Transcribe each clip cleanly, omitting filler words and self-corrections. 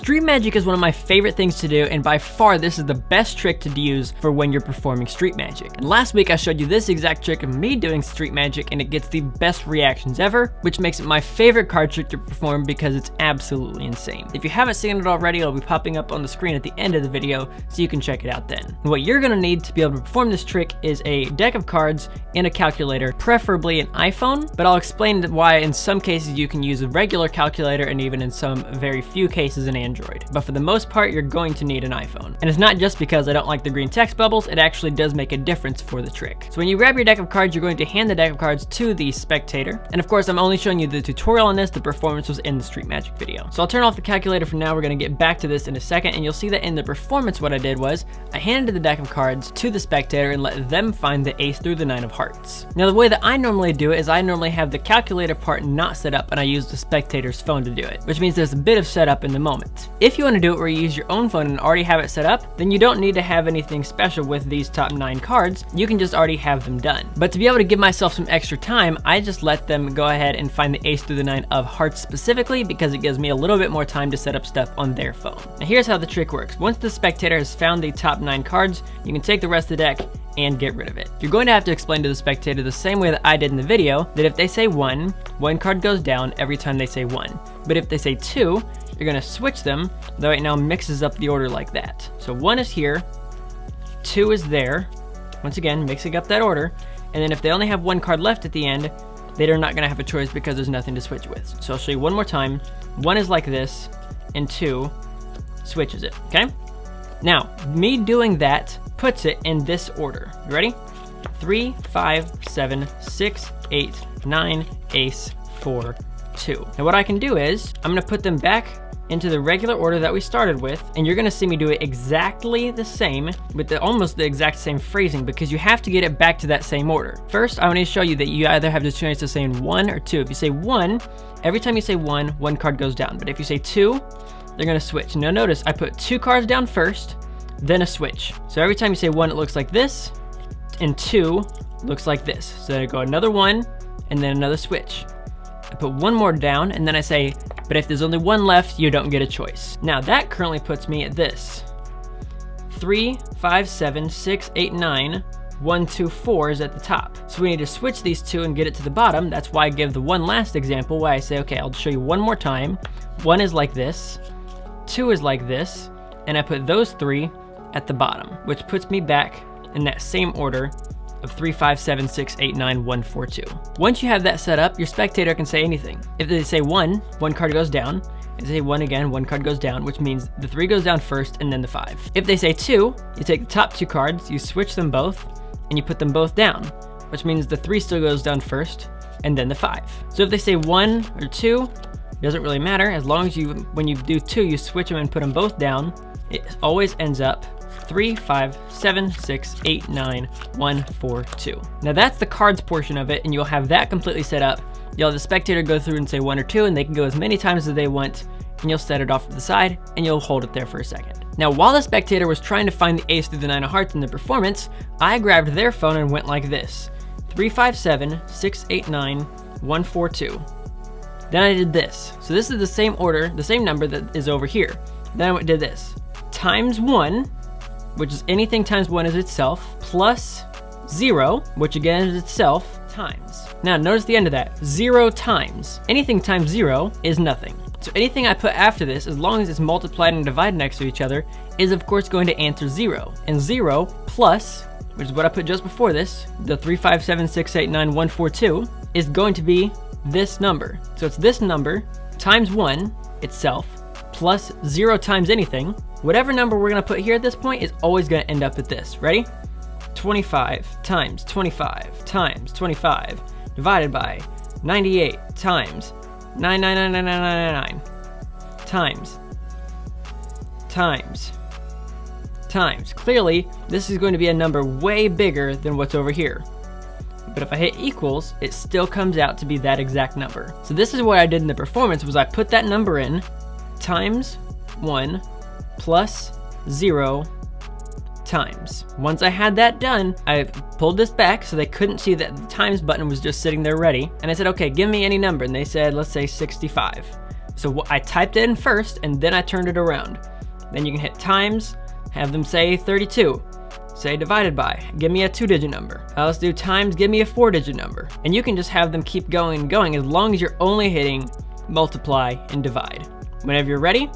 Street magic is one of my favorite things to do, and by far this is the best trick to use for when you're performing street magic. And last week I showed you this exact trick of me doing street magic, and it gets the best reactions ever, which makes it my favorite card trick to perform because it's absolutely insane. If you haven't seen it already, it'll be popping up on the screen at the end of the video, so you can check it out then. And what you're gonna need to be able to perform this trick is a deck of cards and a calculator, preferably an iPhone, but I'll explain why in some cases you can use a regular calculator and even in some very few cases an Android. But for the most part, you're going to need an iPhone. And it's not just because I don't like the green text bubbles, it actually does make a difference for the trick. So when you grab your deck of cards, you're going to hand the deck of cards to the spectator. And of course, I'm only showing you the tutorial on this, the performance was in the street magic video. So I'll turn off the calculator for now, we're gonna get back to this in a second, and you'll see that in the performance what I did was, I handed the deck of cards to the spectator and let them find the ace through the nine of hearts. Now the way that I normally do it is I normally have the calculator part not set up and I use the spectator's phone to do it, which means there's a bit of setup in the moment. If you want to do it where you use your own phone and already have it set up, then you don't need to have anything special with these top 9 cards, you can just already have them done. But to be able to give myself some extra time, I just let them go ahead and find the ace through the nine of hearts specifically because it gives me a little bit more time to set up stuff on their phone. Now here's how the trick works. Once the spectator has found the top 9 cards, you can take the rest of the deck and get rid of it. You're going to have to explain to the spectator the same way that I did in the video, that if they say 1, 1 card goes down every time they say 1. But if they say 2, you're gonna switch them, though it now mixes up the order like that. So 1 is here, 2 is there, once again, mixing up that order, and then if they only have 1 card left at the end, they're not gonna have a choice because there's nothing to switch with. So I'll show you one more time. 1 is like this, and 2 switches it, okay? Now, me doing that puts it in this order. You ready? 3, 5, 7, 6, 8, 9, ace, 4, 2. Now what I can do is, I'm gonna put them back into the regular order that we started with, and you're gonna see me do it exactly the same with almost the exact same phrasing because you have to get it back to that same order. First, I want to show you that you either have the choice of saying 1 or 2. If you say 1, every time you say 1, 1 card goes down. But if you say 2, they're gonna switch. Now notice, I put 2 cards down first, then a switch. So every time you say 1, it looks like this, and 2 looks like this. So then I go another 1, and then another switch. I put 1 more down, and then I say, but if there's only 1 left, you don't get a choice. Now that currently puts me at this. 3, 5, 7, 6, 8, 9, 1, 2, 4 is at the top. So we need to switch these 2 and get it to the bottom. That's why I give the one last example where I say, okay, I'll show you one more time. 1 is like this, 2 is like this, and I put those 3 at the bottom, which puts me back in that same order of 3, 5, 7, 6, 8, 9, 1, 4, 2. Once you have that set up, your spectator can say anything. If they say 1, 1 card goes down. If they say 1 again, 1 card goes down, which means the 3 goes down first and then the 5. If they say 2, you take the top 2 cards, you switch them both, and you put them both down, which means the 3 still goes down first and then the 5. So if they say 1 or 2, it doesn't really matter, as long as when you do 2, you switch them and put them both down, it always ends up 3, 5, 7, 6, 8, 9, 1, 4, 2. Now that's the cards portion of it, and you'll have that completely set up. You'll have the spectator go through and say 1 or 2, and they can go as many times as they want, and you'll set it off to the side, and you'll hold it there for a second. Now while the spectator was trying to find the ace through the 9 of hearts in the performance, I grabbed their phone and went like this. 3, 5, 7, 6, 8, 9, 1, 4, 2. Then I did this. So this is the same order, the same number that is over here. Then I did this. Times 1, which is anything times 1 is itself, plus 0, which again is itself, times. Now notice the end of that, 0 times. Anything times 0 is nothing. So anything I put after this, as long as it's multiplied and divided next to each other, is of course going to answer 0. And 0 plus, which is what I put just before this, the 3, 5, 7, 6, 8, 9, 1, 4, 2, is going to be this number. So it's this number times 1 itself, plus 0 times anything. Whatever number we're gonna put here at this point is always gonna end up at this. Ready? 25 times 25 times 25 divided by 98 times 9999999 times. Clearly, this is going to be a number way bigger than what's over here. But if I hit equals, it still comes out to be that exact number. So this is what I did in the performance, was I put that number in, times 1 plus 0 times. Once I had that done, I pulled this back so they couldn't see that the times button was just sitting there ready. And I said, okay, give me any number. And they said, let's say 65. So I typed it in first and then I turned it around. Then you can hit times, have them say 32. Say divided by, give me a 2-digit number. Let's do times, give me a 4-digit number. And you can just have them keep going and going as long as you're only hitting multiply and divide. Whenever you're ready,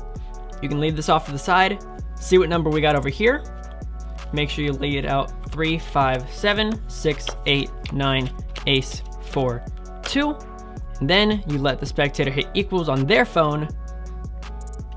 you can leave this off to the side, see what number we got over here. Make sure you lay it out 3, 5, 7, 6, 8, 9, ace, 4, 2. And then you let the spectator hit equals on their phone,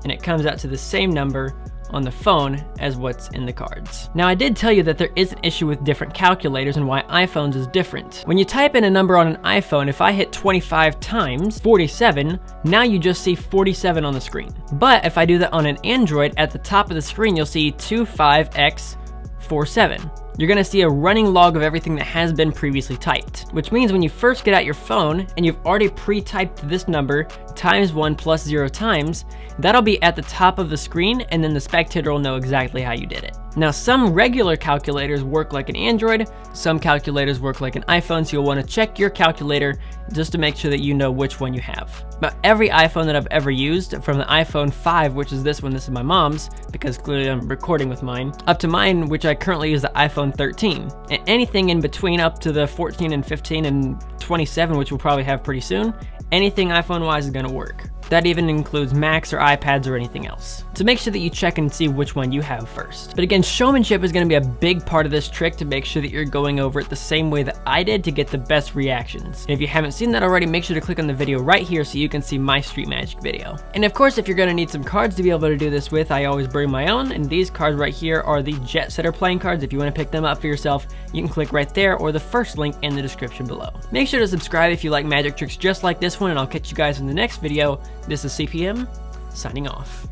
and it comes out to the same number on the phone as what's in the cards. Now I did tell you that there is an issue with different calculators and why iPhones is different. When you type in a number on an iPhone, if I hit 25 times 47, now you just see 47 on the screen. But if I do that on an Android, at the top of the screen you'll see 25x47. You're gonna see a running log of everything that has been previously typed, which means when you first get out your phone and you've already pre-typed this number times 1 plus 0 times, that'll be at the top of the screen and then the spectator will know exactly how you did it. Now some regular calculators work like an Android, some calculators work like an iPhone, so you'll want to check your calculator just to make sure that you know which one you have. But every iPhone that I've ever used, from the iPhone 5, which is this one, this is my mom's, because clearly I'm recording with mine, up to mine, which I currently use the iPhone 13. And anything in between up to the 14 and 15 and 27, which we'll probably have pretty soon, anything iPhone-wise is gonna work. That even includes Macs or iPads or anything else. So make sure that you check and see which one you have first. But again, showmanship is gonna be a big part of this trick to make sure that you're going over it the same way that I did to get the best reactions. And if you haven't seen that already, make sure to click on the video right here so you can see my Street Magic video. And of course, if you're gonna need some cards to be able to do this with, I always bring my own, and these cards right here are the Jet Setter playing cards. If you wanna pick them up for yourself, you can click right there or the first link in the description below. Make sure to subscribe if you like magic tricks just like this one, and I'll catch you guys in the next video. This is CPM, signing off.